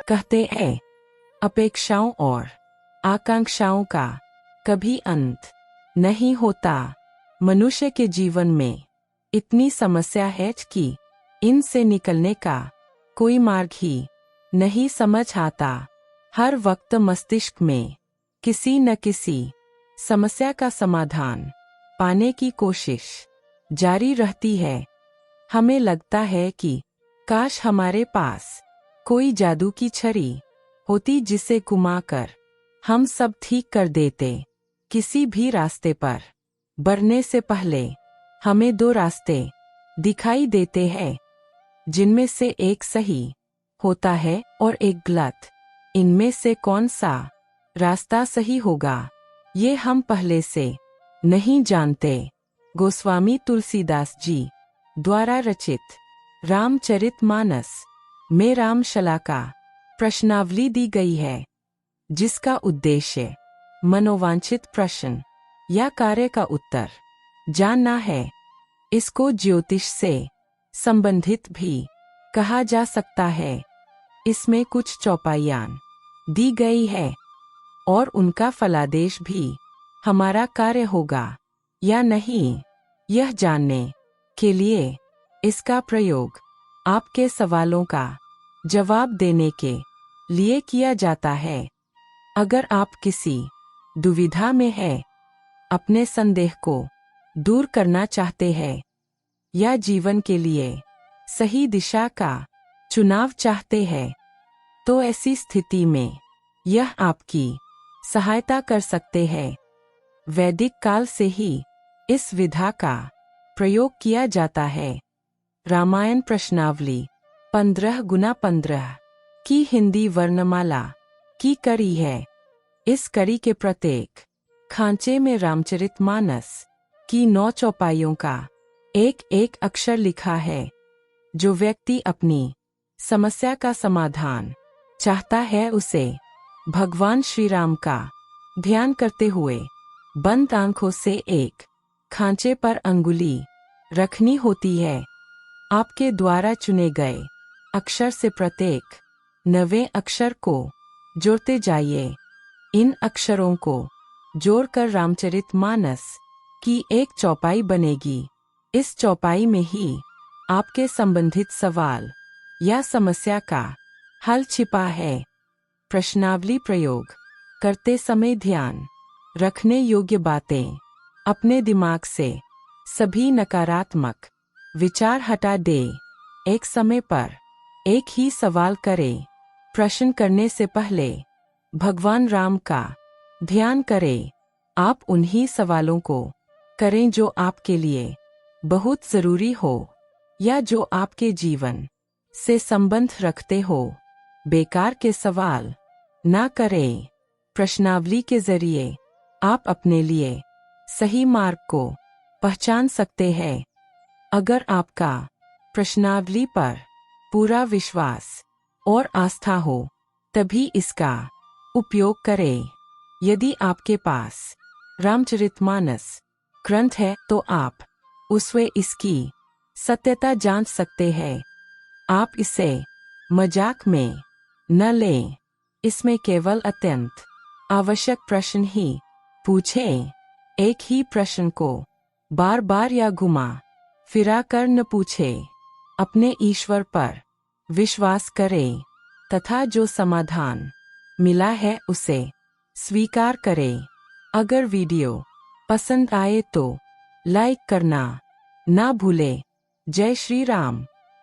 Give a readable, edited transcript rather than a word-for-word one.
कहते हैं अपेक्षाओं और आकांक्षाओं का कभी अंत नहीं होता। मनुष्य के जीवन में इतनी समस्या है कि इनसे निकलने का कोई मार्ग ही नहीं समझ आता। हर वक्त मस्तिष्क में किसी न किसी समस्या का समाधान पाने की कोशिश जारी रहती है। हमें लगता है कि काश हमारे पास कोई जादू की छड़ी होती जिसे घुमाकर हम सब ठीक कर देते। किसी भी रास्ते पर बढ़ने से पहले हमें दो रास्ते दिखाई देते हैं, जिनमें से एक सही होता है और एक गलत। इनमें से कौन सा रास्ता सही होगा, ये हम पहले से नहीं जानते। गोस्वामी तुलसीदास जी द्वारा रचित रामचरितमानस में रामशला का प्रश्नावली दी गई है, जिसका उद्देश्य मनोवांछित प्रश्न या कार्य का उत्तर जानना है। इसको ज्योतिष से संबंधित भी कहा जा सकता है। इसमें कुछ चौपाइयां दी गई है और उनका फलादेश भी हमारा कार्य होगा या नहीं, यह जानने के लिए इसका प्रयोग आपके सवालों का जवाब देने के लिए किया जाता है। अगर आप किसी दुविधा में हैं, अपने संदेह को दूर करना चाहते हैं या जीवन के लिए सही दिशा का चुनाव चाहते हैं, तो ऐसी स्थिति में यह आपकी सहायता कर सकते हैं। वैदिक काल से ही इस विधा का प्रयोग किया जाता है। रामायण प्रश्नावली 15x15 की हिंदी वर्णमाला की कड़ी है। इस कड़ी के प्रत्येक खांचे में रामचरितमानस की 9 चौपाइयों का एक एक अक्षर लिखा है। जो व्यक्ति अपनी समस्या का समाधान चाहता है, उसे भगवान श्री राम का ध्यान करते हुए बंद आंखों से एक खांचे पर अंगुली रखनी होती है। आपके द्वारा चुने गए अक्षर से प्रत्येक 9वें अक्षर को जोड़ते जाइए। इन अक्षरों को जोड़कर रामचरितमानस की एक चौपाई बनेगी। इस चौपाई में ही आपके संबंधित सवाल या समस्या का हल छिपा है। प्रश्नावली प्रयोग करते समय ध्यान रखने योग्य बातें अपने दिमाग से सभी नकारात्मक विचार हटा दे। एक समय पर एक ही सवाल करें। प्रश्न करने से पहले भगवान राम का ध्यान करें। आप उन्हीं सवालों को करें जो आपके लिए बहुत जरूरी हो या जो आपके जीवन से संबंध रखते हो। बेकार के सवाल ना करें। प्रश्नावली के जरिए आप अपने लिए सही मार्ग को पहचान सकते हैं। अगर आपका प्रश्नावली पर पूरा विश्वास और आस्था हो, तभी इसका उपयोग करें। यदि आपके पास रामचरितमानस ग्रंथ है, तो आप उससे इसकी सत्यता जांच सकते हैं। आप इसे मजाक में न लें। इसमें केवल अत्यंत आवश्यक प्रश्न ही पूछें। एक ही प्रश्न को बार बार या घुमा फिरा कर न पूछें। अपने ईश्वर पर विश्वास करें तथा जो समाधान मिला है उसे स्वीकार करें। अगर वीडियो पसंद आए तो लाइक करना ना भूलें। जय श्री राम।